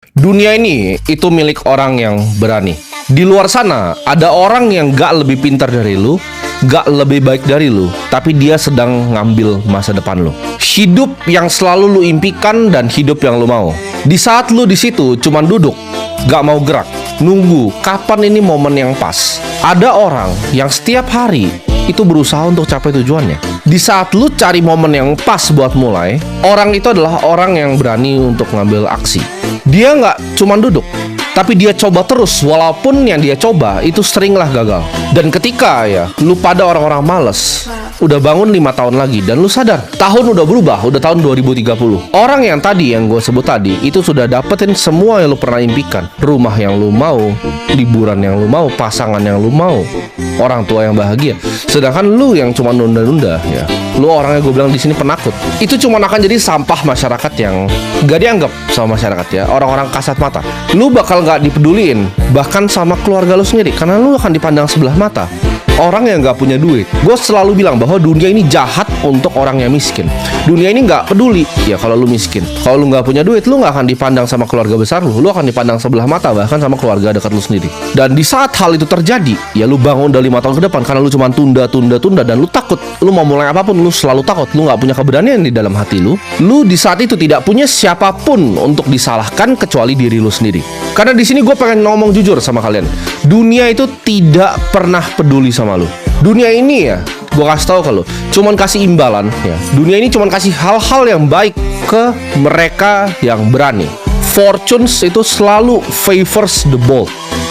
Dunia ini itu milik orang yang berani. Di luar sana ada orang yang gak lebih pintar dari lu, gak lebih baik dari lu, tapi dia sedang ngambil masa depan lu. Hidup yang selalu lu impikan dan hidup yang lu mau. Di saat lu di situ cuman duduk, gak mau gerak, nunggu kapan ini momen yang pas. Ada orang yang setiap hari itu berusaha untuk capai tujuannya. Di saat lu cari momen yang pas buat mulai, orang itu adalah orang yang berani untuk ngambil aksi. Dia nggak cuma duduk, tapi dia coba terus walaupun yang dia coba itu seringlah gagal. Dan ketika lu pada orang-orang males, udah bangun 5 tahun lagi dan lu sadar tahun udah berubah, udah tahun 2030. Orang yang tadi yang gue sebut tadi itu sudah dapetin semua yang lu pernah impikan. Rumah yang lu mau, liburan yang lu mau, pasangan yang lu mau, orang tua yang bahagia. Sedangkan lu yang cuma nunda-nunda lu orangnya gue bilang di sini penakut. Itu cuma akan jadi sampah masyarakat yang gak dianggap sama masyarakat orang-orang kasat mata. Lu bakal gak dipeduliin bahkan sama keluarga lu sendiri karena lu akan dipandang sebelah mata. Orang yang gak punya duit. Gue selalu bilang bahwa dunia ini jahat untuk orang yang miskin. Dunia ini gak peduli kalau lu miskin. Kalau lu gak punya duit, lu gak akan dipandang sama keluarga besar lu. Lu akan dipandang sebelah mata bahkan sama keluarga dekat lu sendiri. Dan di saat hal itu terjadi, lu bangun udah 5 tahun ke depan karena lu cuma tunda dan lu takut. Lu mau mulai apapun, lu selalu takut. Lu gak punya keberanian di dalam hati lu. Lu di saat itu tidak punya siapapun untuk disalahkan kecuali diri lu sendiri. Karena di sini gue pengen ngomong jujur sama kalian. Dunia itu tidak pernah peduli sama lu. Dunia ini gue kasih tahu ke lu, cuman kasih imbalan Dunia ini cuman kasih hal-hal yang baik ke mereka yang berani. Fortunes itu selalu favors the bold.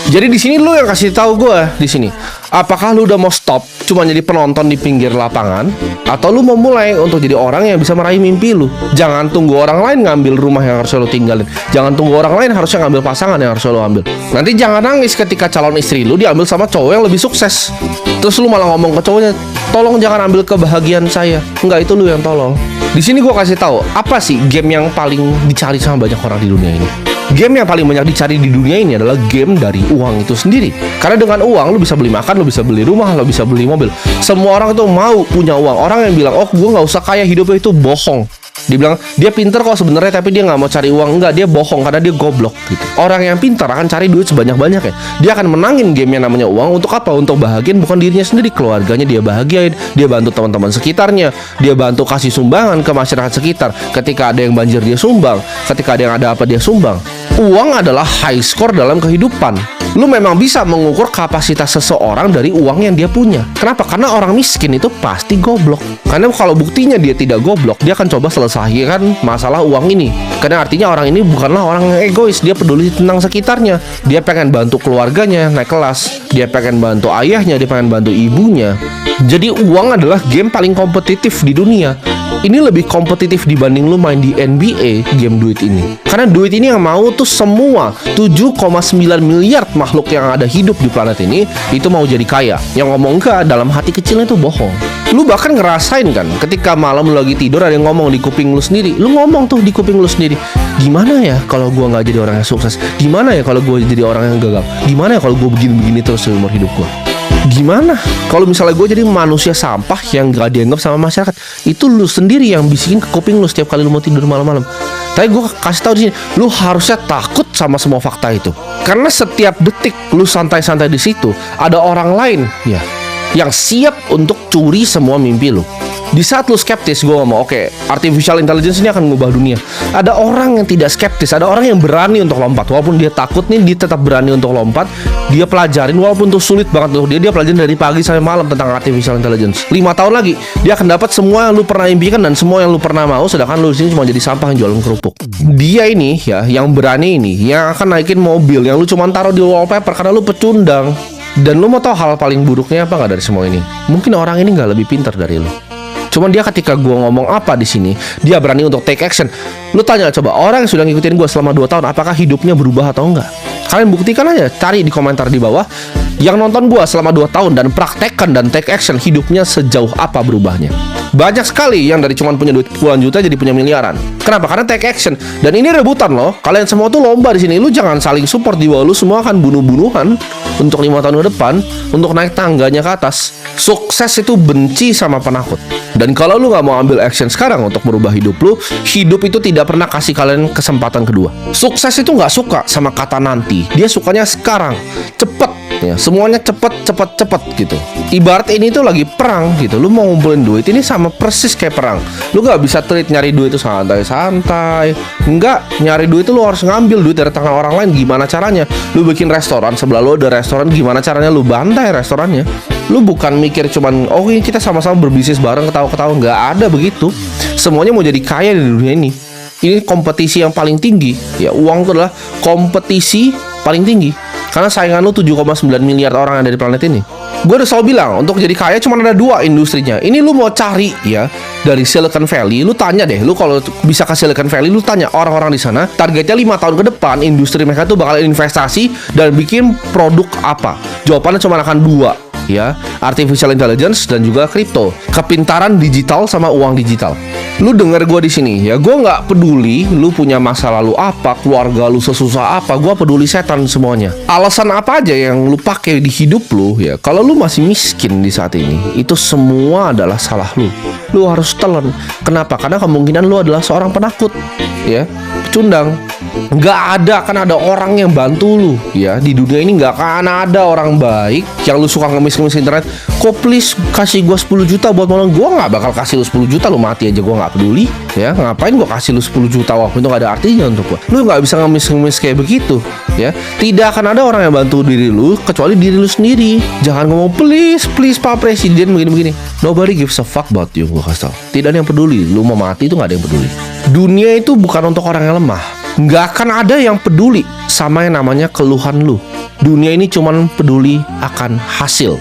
Jadi di sini lu yang kasih tahu gue di sini. Apakah lu udah mau stop cuma jadi penonton di pinggir lapangan, atau lu mau mulai untuk jadi orang yang bisa meraih mimpi lu? Jangan tunggu orang lain ngambil rumah yang harus lu tinggalin. Jangan tunggu orang lain harusnya ngambil pasangan yang harus lu ambil. Nanti jangan nangis ketika calon istri lu diambil sama cowok yang lebih sukses. Terus lu malah ngomong ke cowoknya, "Tolong jangan ambil kebahagiaan saya." Enggak, itu lu yang tolol. Di sini gue kasih tahu apa sih game yang paling dicari sama banyak orang di dunia ini. Game yang paling banyak dicari di dunia ini adalah game dari uang itu sendiri. Karena dengan uang lu bisa beli makan, lu bisa beli rumah, lu bisa beli mobil. Semua orang itu mau punya uang. Orang yang bilang, "Oh, gue nggak usah kaya, hidupnya itu bohong." Dibilang dia pinter kok sebenarnya, tapi dia nggak mau cari uang. Enggak, dia bohong karena dia goblok gitu. Orang yang pintar akan cari duit sebanyak-banyaknya. Dia akan menangin game yang namanya uang. Untuk apa? Untuk bahagiain bukan dirinya sendiri, keluarganya dia bahagiain. Dia bantu teman-teman sekitarnya. Dia bantu kasih sumbangan ke masyarakat sekitar. Ketika ada yang banjir dia sumbang. Ketika ada yang ada apa dia sumbang. Uang adalah high score dalam kehidupan. Lu memang bisa mengukur kapasitas seseorang dari uang yang dia punya. Kenapa? Karena orang miskin itu pasti goblok. Karena kalau buktinya dia tidak goblok, dia akan coba selesaikan masalah uang ini. Karena artinya orang ini bukanlah orang yang egois. Dia peduli tentang sekitarnya. Dia pengen bantu keluarganya naik kelas. Dia pengen bantu ayahnya. Dia pengen bantu ibunya. Jadi uang adalah game paling kompetitif di dunia. Ini lebih kompetitif dibanding lu main di NBA, game duit ini. Karena duit ini yang mau tuh semua 7,9 miliar makhluk yang ada hidup di planet ini itu mau jadi kaya. Yang ngomong enggak, dalam hati kecilnya itu bohong. Lu bahkan ngerasain kan ketika malam lu lagi tidur ada yang ngomong di kuping lu sendiri. Lu ngomong tuh di kuping lu sendiri, "Gimana ya kalau gua nggak jadi orang yang sukses? Gimana ya kalau gua jadi orang yang gagal? Gimana ya kalau gua begini-begini terus seumur hidup gua? Gimana kalau misalnya gue jadi manusia sampah yang gak dianggap sama masyarakat?" Itu lu sendiri yang bisikin ke kuping lu setiap kali lu mau tidur malam-malam. Tapi gue kasih tahu di sini, lu harusnya takut sama semua fakta itu. Karena setiap detik lu santai-santai di situ, ada orang lain yang siap untuk curi semua mimpi lu. Di saat lu skeptis, gue ngomong, oke, artificial intelligence ini akan mengubah dunia. Ada orang yang tidak skeptis, ada orang yang berani untuk lompat. Walaupun dia takut nih, dia tetap berani untuk lompat. Dia pelajarin, walaupun itu sulit banget untuk dia pelajarin dari pagi sampai malam tentang artificial intelligence. 5 tahun lagi, dia akan dapat semua yang lu pernah impikan dan semua yang lu pernah mau. Sedangkan lu di sini cuma jadi sampah yang jualan kerupuk. Dia ini yang berani ini, yang akan naikin mobil, yang lu cuma taruh di wallpaper karena lu pecundang. Dan lu mau tahu hal paling buruknya apa nggak dari semua ini? Mungkin orang ini nggak lebih pintar dari lu. Cuman dia ketika gue ngomong apa di sini, dia berani untuk take action. Lu tanya coba orang yang sudah ngikutin gue selama 2 tahun, apakah hidupnya berubah atau enggak? Kalian buktikan aja, cari di komentar di bawah yang nonton gue selama 2 tahun dan praktekkan dan take action, hidupnya sejauh apa berubahnya. Banyak sekali yang dari cuman punya duit puluhan juta jadi punya miliaran. Kenapa? Karena take action. Dan ini rebutan loh. Kalian semua tuh lomba di sini. Lu jangan saling support, di bawah lu semua akan bunuh-bunuhan. untuk 5 tahun ke depan, untuk naik tangganya ke atas. Sukses itu benci sama penakut. Dan kalau lu nggak mau ambil action sekarang untuk merubah hidup lu, hidup itu tidak pernah kasih kalian kesempatan kedua. Sukses itu nggak suka sama kata nanti, dia sukanya sekarang, cepet. Ya, semuanya cepet gitu. Ibarat ini tuh lagi perang gitu. Lu mau ngumpulin duit ini sama persis kayak perang. Lu nggak bisa treat nyari duit itu santai-santai. Enggak, nyari duit itu lu harus ngambil duit dari tangan orang lain. Gimana caranya? Lu bikin restoran, sebelah lu ada restoran, gimana caranya lu bantai restorannya? Lu bukan mikir cuman, oh ini kita sama-sama berbisnis bareng, ketawa-ketawa. Nggak ada begitu. Semuanya mau jadi kaya di dunia ini. Ini kompetisi yang paling tinggi. Ya, uang itu adalah kompetisi paling tinggi. Karena saingan lu 7,9 miliar orang yang ada di planet ini. Gue udah selalu bilang, untuk jadi kaya cuma ada 2 industrinya. Ini lu mau cari ya dari Silicon Valley, lu tanya deh, lu kalau bisa ke Silicon Valley, lu tanya orang-orang di sana, targetnya 5 tahun ke depan industri mereka tuh bakal investasi dan bikin produk apa? Jawabannya cuma akan 2. Ya, artificial intelligence dan juga kripto, kepintaran digital sama uang digital. Lu denger gue di sini ya, gue nggak peduli lu punya masa lalu apa, keluarga lu sesusah apa, gue peduli setan semuanya. Alasan apa aja yang lu pakai di hidup lu ya, kalau lu masih miskin di saat ini, itu semua adalah salah lu. Lu harus telan. Kenapa? Karena kemungkinan lu adalah seorang penakut, ya, pecundang. Nggak ada akan ada orang yang bantu lu ya di dunia ini. Nggak akan ada orang baik yang lu suka ngemis-ngemis internet. Kok please kasih gue 10 juta buat nolong. Gue nggak bakal kasih lu 10 juta, lu mati aja gue nggak peduli ya. Ngapain gue kasih lu 10 juta waktu itu nggak ada artinya untuk gue. Lu nggak bisa ngemis-ngemis kayak begitu ya. Tidak akan ada orang yang bantu diri lu kecuali diri lu sendiri. Jangan ngomong please Pak Presiden begini-begini. Nobody gives a fuck about you. Gue kasih tau, tidak ada yang peduli. Lu mau mati itu nggak ada yang peduli. Dunia itu bukan untuk orang yang lemah. Nggak akan ada yang peduli sama yang namanya keluhan lu. Dunia ini cuman peduli akan hasil.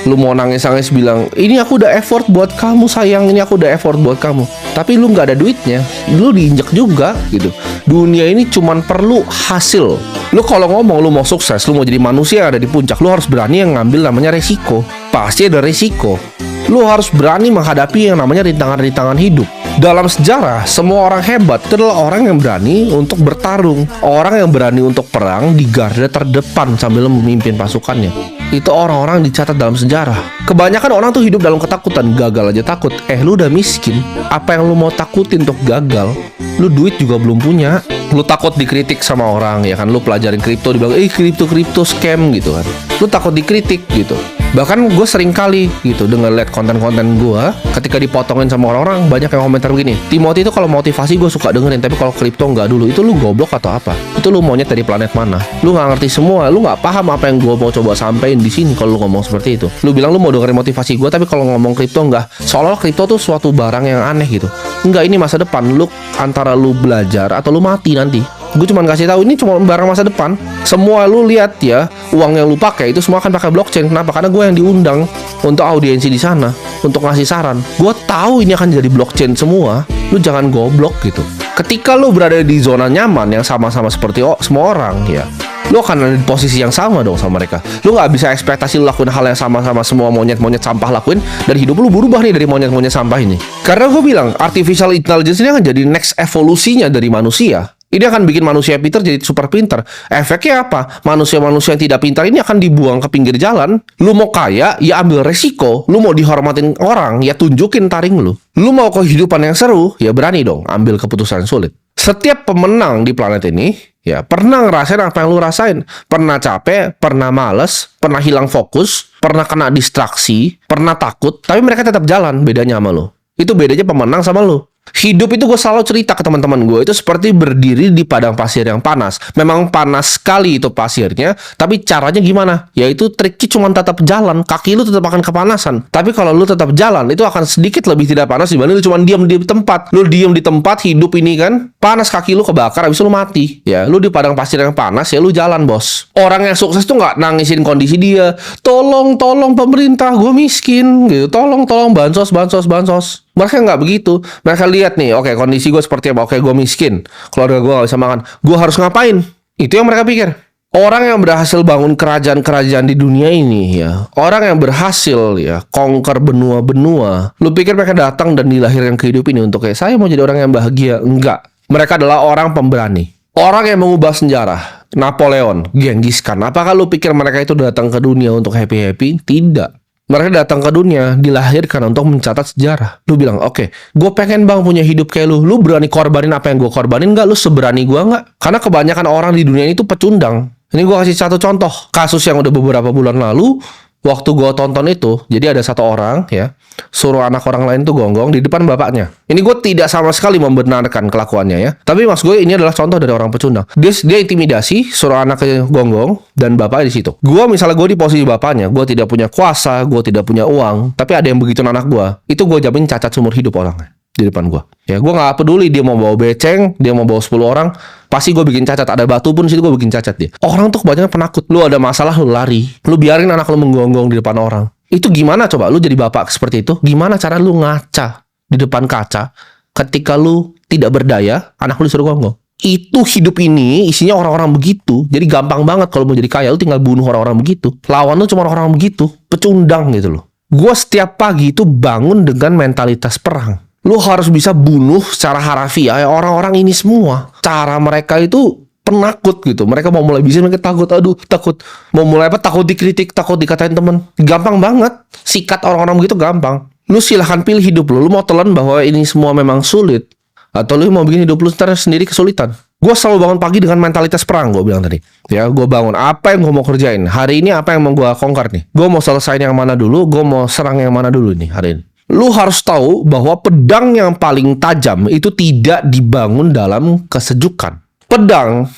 Lu mau nangis-nangis bilang, ini aku udah effort buat kamu sayang, ini aku udah effort buat kamu, tapi lu nggak ada duitnya, lu diinjek juga gitu. Dunia ini cuman perlu hasil. Lu kalau ngomong lu mau sukses, lu mau jadi manusia yang ada di puncak, lu harus berani yang ngambil namanya resiko. Pasti ada resiko. Lu harus berani menghadapi yang namanya rintangan-rintangan hidup. Dalam sejarah, semua orang hebat itu adalah orang yang berani untuk bertarung. Orang yang berani untuk perang di garda terdepan sambil memimpin pasukannya. Itu orang-orang dicatat dalam sejarah. Kebanyakan orang tuh hidup dalam ketakutan. Gagal aja takut. Lu udah miskin. Apa yang lu mau takutin untuk gagal? Lu duit juga belum punya. Lu takut dikritik sama orang, ya kan? Lu pelajarin kripto, dibilang, kripto scam gitu kan. Lu takut dikritik gitu. Bahkan gue sering kali gitu dengan liat konten-konten gue, ketika dipotongin sama orang-orang, banyak yang komentar begini, Timothy itu kalau motivasi gue suka dengerin, tapi kalau kripto nggak dulu. Itu lu goblok atau apa? Itu lu maunya dari planet mana? Lu nggak ngerti semua, lu nggak paham apa yang gue mau coba sampein di sini. Kalau lu ngomong seperti itu, lu bilang lu mau dengerin motivasi gue, tapi kalau ngomong kripto nggak. Seolah kripto tuh suatu barang yang aneh gitu. Enggak, ini masa depan. Lu antara lu belajar atau lu mati nanti. Gue cuma kasih tahu ini cuma barang masa depan. Semua lu lihat ya, uang yang lu pakai itu semua akan pakai blockchain. Kenapa? Karena gue yang diundang untuk audiensi di sana, untuk ngasih saran. Gue tahu ini akan jadi blockchain semua. Lu jangan goblok gitu. Ketika lu berada di zona nyaman yang sama-sama seperti semua orang ya, lu akan ada di posisi yang sama dong sama mereka. Lu nggak bisa ekspektasi lu lakuin hal yang sama-sama semua monyet-monyet sampah lakuin, dan hidup lu berubah nih dari monyet-monyet sampah ini. Karena gue bilang artificial intelligence ini akan jadi next evolusinya dari manusia. Ini akan bikin manusia pintar jadi super pintar. Efeknya apa? Manusia-manusia yang tidak pintar ini akan dibuang ke pinggir jalan. Lu mau kaya, ya ambil resiko. Lu mau dihormatin orang, ya tunjukin taring lu. Lu mau kehidupan yang seru, ya berani dong ambil keputusan sulit. Setiap pemenang di planet ini ya pernah ngerasain apa yang lu rasain. Pernah capek, pernah males, pernah hilang fokus, pernah kena distraksi, pernah takut, tapi mereka tetap jalan. Bedanya sama lu. Itu bedanya pemenang sama lu. Hidup itu gue selalu cerita ke teman-teman gue, itu seperti berdiri di padang pasir yang panas. Memang panas sekali itu pasirnya, tapi caranya gimana? Yaitu triknya cuma tetap jalan, kaki lu tetap akan kepanasan. Tapi kalau lu tetap jalan, itu akan sedikit lebih tidak panas dibanding lu cuma diam di tempat. Lu diam di tempat, hidup ini kan panas, kaki lu kebakar, habis itu lu mati. Ya, lu di padang pasir yang panas, ya lu jalan, bos. Orang yang sukses tuh nggak nangisin kondisi dia. Tolong pemerintah, gue miskin gitu. Tolong bansos. Mereka nggak begitu. Mereka lihat nih, oke, kondisi gue seperti apa. Oke, gue miskin, keluarga gue nggak bisa makan. Gue harus ngapain? Itu yang mereka pikir. Orang yang berhasil bangun kerajaan-kerajaan di dunia ini ya, orang yang berhasil ya conquer benua-benua. Lu pikir mereka datang dan dilahirkan ke hidup ini untuk kayak saya mau jadi orang yang bahagia? Enggak. Mereka adalah orang pemberani. Orang yang mengubah sejarah. Napoleon, Genghis Khan. Apakah lu pikir mereka itu datang ke dunia untuk happy-happy? Tidak. Mereka datang ke dunia, dilahirkan untuk mencatat sejarah. Lu bilang, oke, gue pengen bang punya hidup kayak lu. Lu berani korbanin apa yang gue korbanin nggak? Lu seberani gue nggak? Karena kebanyakan orang di dunia ini tuh pecundang. Ini gue kasih satu contoh. Kasus yang udah beberapa bulan lalu, waktu gue tonton itu, jadi ada satu orang ya, suruh anak orang lain tuh gonggong di depan bapaknya. Ini gue tidak sama sekali membenarkan kelakuannya ya. Tapi maksud gue ini adalah contoh dari orang pecundang. Dia intimidasi, suruh anaknya gonggong dan bapaknya di situ. Misalnya gue di posisi bapaknya, gue tidak punya kuasa, gue tidak punya uang, tapi ada yang begitu anak gue, itu gue jamin cacat seumur hidup orangnya di depan gue. Ya gue nggak peduli dia mau bawa beceng, dia mau bawa 10 orang, pasti gue bikin cacat. Ada batu pun situ gue bikin cacat dia. Orang tuh kebanyakan penakut. Lu ada masalah lu lari, lu biarin anak lu menggonggong di depan orang. Itu gimana coba? Lu jadi bapak seperti itu, gimana cara lu ngaca di depan kaca ketika lu tidak berdaya, anak lu disuruh gonggong? Itu hidup ini isinya orang-orang begitu. Jadi gampang banget kalau mau jadi kaya, lu tinggal bunuh orang-orang begitu. Lawan lu cuma orang-orang begitu, pecundang gitu loh. Gue setiap pagi itu bangun dengan mentalitas perang. Lu harus bisa bunuh secara harafiah orang-orang ini semua. Cara mereka itu penakut gitu. Mereka mau mulai bisnis, mereka takut. Aduh, takut. Mau mulai apa? Takut dikritik, takut dikatain temen. Gampang banget. Sikat orang-orang begitu gampang. Lu silahkan pilih hidup lu. Lu mau telan bahwa ini semua memang sulit, atau lu mau bikin hidup lu ntar sendiri kesulitan. Gue selalu bangun pagi dengan mentalitas perang, gue bilang tadi. Ya, gue bangun. Apa yang gue mau kerjain? Hari ini apa yang mau gue kongkar nih? Gue mau selesain yang mana dulu? Gue mau serang yang mana dulu nih hari ini? Lu harus tahu bahwa pedang yang paling tajam itu tidak dibangun dalam kesejukan. Pedang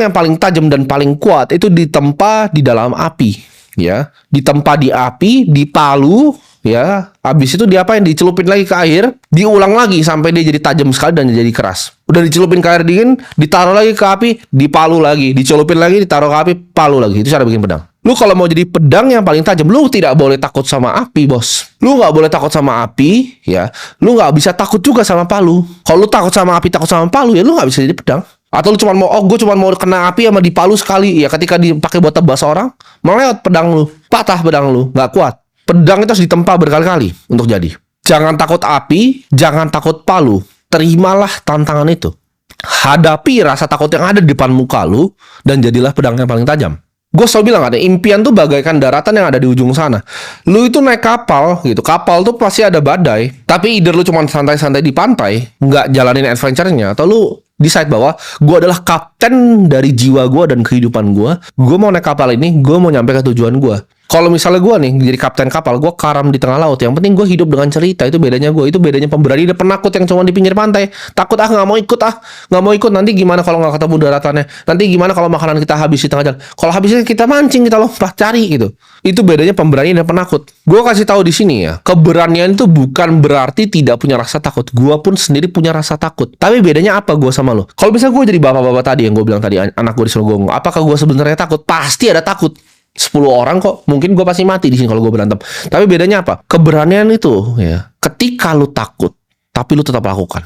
yang paling tajam dan paling kuat itu ditempa di dalam api, ya. Ditempa di api, dipalu, ya. Habis itu diapain? Dicelupin lagi ke air, diulang lagi sampai dia jadi tajam sekali dan jadi keras. Udah dicelupin ke air dingin, ditaruh lagi ke api, dipalu lagi, dicelupin lagi, ditaruh ke api, palu lagi. Itu cara bikin pedang. Lu kalau mau jadi pedang yang paling tajam, lu tidak boleh takut sama api, bos. Lu nggak boleh takut sama api, ya. Lu nggak bisa takut juga sama palu. Kalau lu takut sama api, takut sama palu, ya lu nggak bisa jadi pedang. Atau lu cuma mau, gue cuma mau kena api sama dipalu sekali, ya ketika dipakai buat tebas orang, meleot pedang lu, patah pedang lu, nggak kuat. Pedang itu harus ditempa berkali-kali untuk jadi. Jangan takut api, jangan takut palu. Terimalah tantangan itu. Hadapi rasa takut yang ada di depan muka lu, dan jadilah pedang yang paling tajam. Gue selalu bilang ada impian tuh bagaikan daratan yang ada di ujung sana. Lu itu naik kapal gitu. Kapal tuh pasti ada badai. Tapi either lu cuma santai-santai di pantai, nggak jalanin adventure-nya, atau lu decide bahwa gue adalah kapten dari jiwa gue dan kehidupan gue. Gue mau naik kapal ini, gue mau nyampe ke tujuan gue. Kalau misalnya gue nih jadi kapten kapal, gue karam di tengah laut. Yang penting gue hidup dengan cerita. Itu bedanya gue. Itu bedanya pemberani dan penakut yang cuma di pinggir pantai. Takut nggak mau ikut nggak mau ikut. Nanti gimana kalau nggak ketemu daratannya? Nanti gimana kalau makanan kita habis di tengah jalan? Kalau habisnya kita mancing, kita lompat cari gitu. Itu bedanya pemberani dan penakut. Gue kasih tahu di sini ya, keberanian itu bukan berarti tidak punya rasa takut. Gue pun sendiri punya rasa takut. Tapi bedanya apa gue sama lo? Kalau misalnya gue jadi bapak-bapak tadi yang gue bilang tadi, anak gue disuruh gonggong, apakah gue sebenarnya takut? Pasti ada takut. 10 orang kok, mungkin gue pasti mati di sini kalau gue berantem. Tapi bedanya apa? Keberanian itu ya, ketika lu takut, tapi lu tetap lakukan.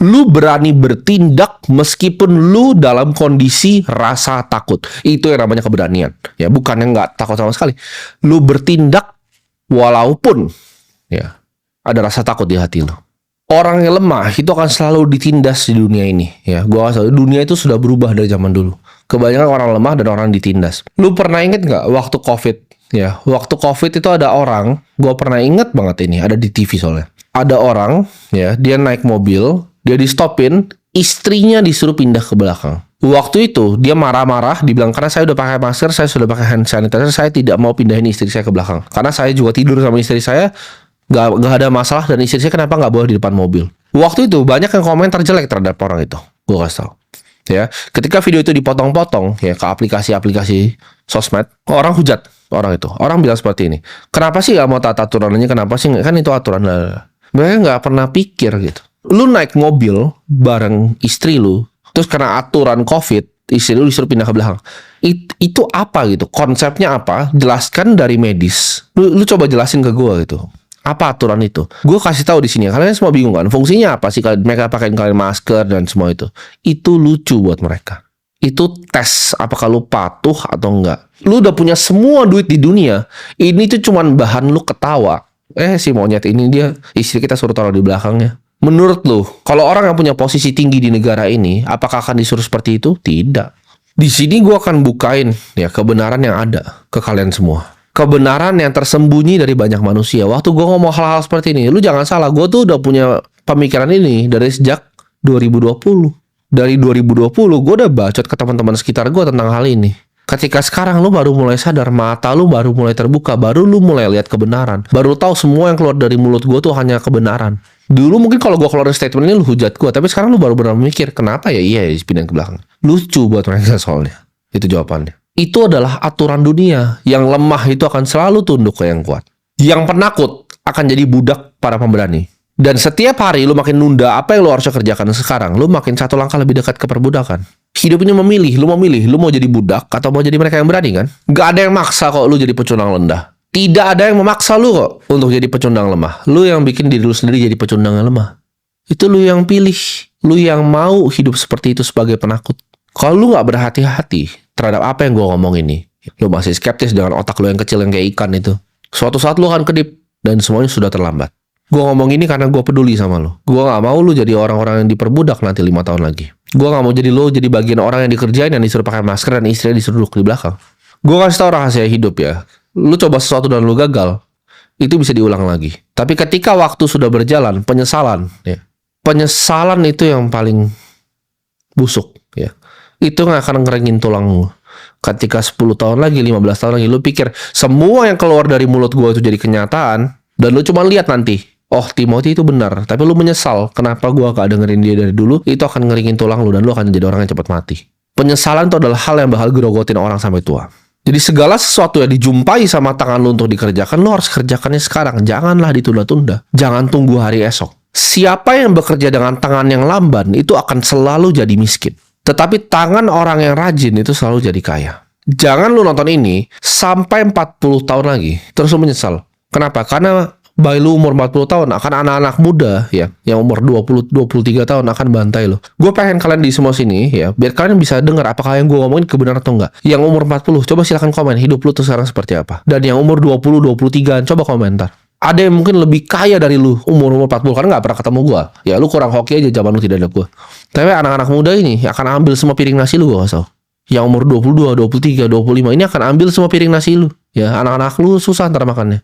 Lu berani bertindak meskipun lu dalam kondisi rasa takut. Itu yang namanya keberanian. Ya, bukan yang nggak takut sama sekali. Lu bertindak walaupun ya ada rasa takut di hati lu. Orang yang lemah itu akan selalu ditindas di dunia ini. Ya, gua rasa dunia itu sudah berubah dari zaman dulu. Kebanyakan orang lemah dan orang ditindas. Lu pernah inget nggak waktu COVID? Ya, waktu COVID itu ada orang, gua pernah inget banget ini, ada di TV soalnya. Ada orang, ya, dia naik mobil, dia di-stopin, istrinya disuruh pindah ke belakang. Waktu itu dia marah-marah, dibilang karena saya udah pakai masker, saya sudah pakai hand sanitizer, saya tidak mau pindahin istri saya ke belakang. Karena saya juga tidur sama istri saya. Gak ada masalah, dan istri saya kenapa nggak boleh di depan mobil. Waktu itu banyak yang komentar jelek terhadap orang itu. Gue kasih tau. Ya, ketika video itu dipotong-potong ya ke aplikasi-aplikasi sosmed, orang hujat orang itu. Orang bilang seperti ini. Kenapa sih nggak mau taat aturannya? Kenapa sih? Kan itu aturan. Mereka nggak pernah pikir gitu. Lu naik mobil bareng istri lu, terus karena aturan COVID, istri lu disuruh pindah ke belakang. Itu apa gitu? Konsepnya apa? Jelaskan dari medis. Lu coba jelasin ke gue gitu. Apa aturan itu? Gue kasih tahu di sini. Kalian semua bingung kan? Fungsinya apa sih? Mereka pakai kalian masker dan semua itu. Itu lucu buat mereka. Itu tes apakah lu patuh atau enggak. Lu udah punya semua duit di dunia. Ini tuh cuman bahan lu ketawa. Si monyet ini dia istri kita suruh taruh di belakangnya. Menurut lu, kalau orang yang punya posisi tinggi di negara ini, apakah akan disuruh seperti itu? Tidak. Di sini gue akan bukain ya kebenaran yang ada ke kalian semua. Kebenaran yang tersembunyi dari banyak manusia. Waktu gue ngomong hal-hal seperti ini, lu jangan salah, gue tuh udah punya pemikiran ini dari sejak 2020. Dari 2020 gue udah bacot ke teman-teman sekitar gue tentang hal ini. Ketika sekarang lu baru mulai sadar, mata lu baru mulai terbuka, baru lu mulai lihat kebenaran, baru tahu semua yang keluar dari mulut gue tuh hanya kebenaran. Dulu mungkin kalau gue keluarin statement ini lu hujat gue, tapi sekarang lu baru benar mikir kenapa ya iya dipindahin ke belakang. Lucu buat mereka soalnya. Itu jawabannya. Itu adalah aturan dunia. Yang lemah itu akan selalu tunduk ke yang kuat. Yang penakut akan jadi budak para pemberani. Dan setiap hari lu makin nunda apa yang lu harusnya kerjakan sekarang, lu makin satu langkah lebih dekat ke perbudakan. Hidup ini memilih, lu mau jadi budak atau mau jadi mereka yang berani kan? Gak ada yang maksa kok lu jadi pecundang rendah. Tidak ada yang memaksa lu kok untuk jadi pecundang lemah. Lu yang bikin diri lu sendiri jadi pecundang yang lemah. Itu lu yang pilih. Lu yang mau hidup seperti itu sebagai penakut. Kalau lu gak berhati-hati terhadap apa yang gue ngomong ini, lu masih skeptis dengan otak lu yang kecil yang kayak ikan itu, suatu saat lu akan kedip dan semuanya sudah terlambat. Gue ngomong ini karena gue peduli sama lu. Gue gak mau lu jadi orang-orang yang diperbudak nanti 5 tahun lagi. Gue gak mau jadi lu jadi bagian orang yang dikerjain, yang disuruh pakai masker dan istrinya disuruh duduk di belakang. Gue kasih tau rahasia hidup ya. Lu coba sesuatu dan lu gagal, itu bisa diulang lagi. Tapi ketika waktu sudah berjalan, penyesalan ya. Penyesalan itu yang paling busuk ya. Itu gak akan ngeringin tulang lu. Ketika 10 tahun lagi, 15 tahun lagi, lu pikir semua yang keluar dari mulut gue itu jadi kenyataan, dan lu cuma lihat nanti, oh Timothy itu benar, tapi lu menyesal kenapa gua gak dengerin dia dari dulu, itu akan ngeringin tulang lu dan lu akan jadi orang yang cepat mati. Penyesalan itu adalah hal yang bakal gerogotin orang sampai tua. Jadi segala sesuatu yang dijumpai sama tangan lu untuk dikerjakan, lu harus kerjakannya sekarang. Janganlah ditunda-tunda. Jangan tunggu hari esok. Siapa yang bekerja dengan tangan yang lamban itu akan selalu jadi miskin. Tetapi tangan orang yang rajin itu selalu jadi kaya. Jangan lu nonton ini sampai 40 tahun lagi terus lu menyesal. Kenapa? Karena by lu umur 40 tahun akan anak-anak muda ya yang umur 20-23 tahun akan bantai lo. Gue pengen kalian di semua sini ya biar kalian bisa dengar apakah yang gue ngomongin kebenaran atau enggak. Yang umur 40 coba silahkan komen hidup lu tuh sekarang seperti apa. Dan yang umur 20-23 coba komentar. Ada yang mungkin lebih kaya dari lu umur 40 karena gak pernah ketemu gue. Ya lu kurang hoki aja zaman lu tidak ada gue. Tapi anak-anak muda ini akan ambil semua piring nasi lu gue kasih. Yang umur 22, 23, 25 ini akan ambil semua piring nasi lu. Ya anak-anak lu susah ntar makannya.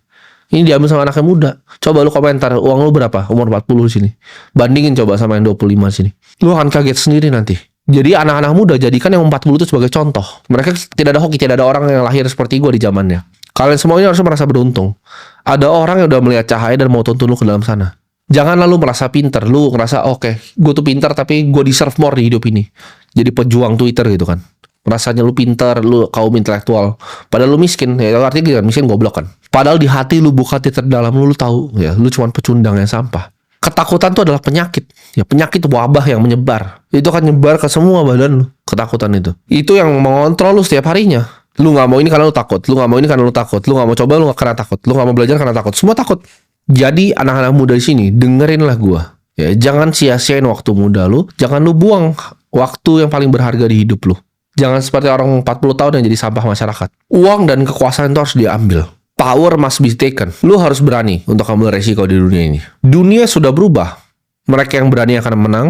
Ini diambil sama anaknya muda. Coba lu komentar, uang lu berapa? Umur 40 sini. Bandingin coba sama yang 25 sini. Lu akan kaget sendiri nanti. Jadi anak-anak muda jadikan yang 40 itu sebagai contoh. Mereka tidak ada hoki, tidak ada orang yang lahir seperti gue di zamannya. Kalian semuanya harus merasa beruntung. Ada orang yang udah melihat cahaya dan mau tuntun lu ke dalam sana. Jangan lalu merasa pinter. Lu ngerasa, oke, gue tuh pinter tapi gue deserve more di hidup ini. Jadi pejuang Twitter gitu kan. Rasanya lu pintar, lu kaum intelektual. Padahal lu miskin, ya artinya kan miskin goblok kan. Padahal di hati lu buka titik dalam lu tahu, ya lu cuma pecundang yang sampah. Ketakutan itu adalah penyakit. Ya penyakit wabah yang menyebar. Itu akan nyebar ke semua badan lu, ketakutan itu. Itu yang mengontrol lu setiap harinya. Lu gak mau ini karena lu takut, lu gak mau ini karena lu takut, lu gak mau coba lu karena takut, lu gak mau belajar karena takut. Semua takut. Jadi anak-anak muda di sini, dengerinlah gua. Ya, jangan sia-siain waktu muda lu, jangan lu buang waktu yang paling berharga di hidup lu. Jangan seperti orang 40 tahun yang jadi sampah masyarakat. Uang dan kekuasaan itu harus diambil. Power must be taken. Lu harus berani untuk ambil resiko di dunia ini. Dunia sudah berubah. Mereka yang berani akan menang,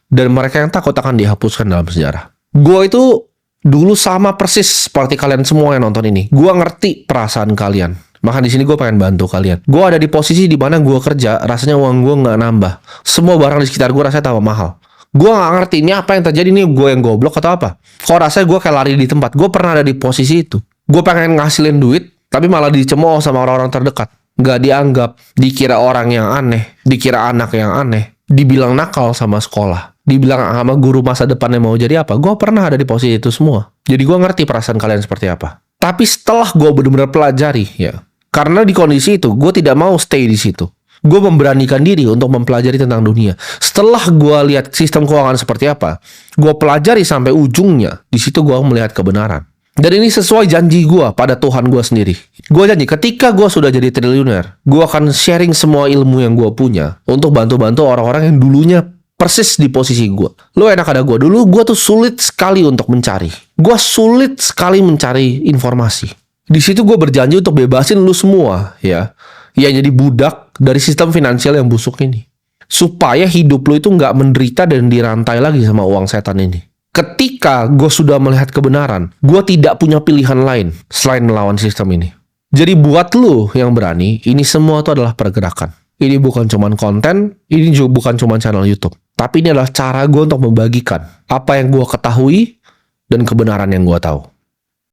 dan mereka yang takut akan dihapuskan dalam sejarah. Gue itu dulu sama persis seperti kalian semua yang nonton ini. Gue ngerti perasaan kalian. Maka di sini gue pengen bantu kalian. Gue ada di posisi di mana gue kerja, rasanya uang gue nggak nambah. Semua barang di sekitar gue rasanya tambah mahal. Gue gak ngerti ini apa yang terjadi, nih gue yang goblok atau apa. Kok rasanya gue kayak lari di tempat. Gue pernah ada di posisi itu. Gue pengen ngasilin duit, tapi malah dicemooh sama orang-orang terdekat. Gak dianggap, dikira orang yang aneh, dikira anak yang aneh, dibilang nakal sama sekolah, dibilang sama guru masa depannya mau jadi apa. Gue pernah ada di posisi itu semua. Jadi gue ngerti perasaan kalian seperti apa. Tapi setelah gue benar-benar pelajari ya, karena di kondisi itu gue tidak mau stay di situ. Gue memberanikan diri untuk mempelajari tentang dunia. Setelah gue lihat sistem keuangan seperti apa, gue pelajari sampai ujungnya. Di situ gue melihat kebenaran. Dan ini sesuai janji gue pada Tuhan gue sendiri. Gue janji ketika gue sudah jadi triliuner, gue akan sharing semua ilmu yang gue punya untuk bantu-bantu orang-orang yang dulunya persis di posisi gue. Lu enak ada gue. Dulu gue tuh sulit sekali untuk mencari. Gue sulit sekali mencari informasi. Di situ gue berjanji untuk bebasin lu semua, ya. Yang jadi budak dari sistem finansial yang busuk ini. Supaya hidup lu itu nggak menderita dan dirantai lagi sama uang setan ini. Ketika gue sudah melihat kebenaran, gue tidak punya pilihan lain selain melawan sistem ini. Jadi buat lu yang berani, ini semua itu adalah pergerakan. Ini bukan cuman konten, ini juga bukan cuman channel YouTube. Tapi ini adalah cara gue untuk membagikan apa yang gue ketahui dan kebenaran yang gue tahu.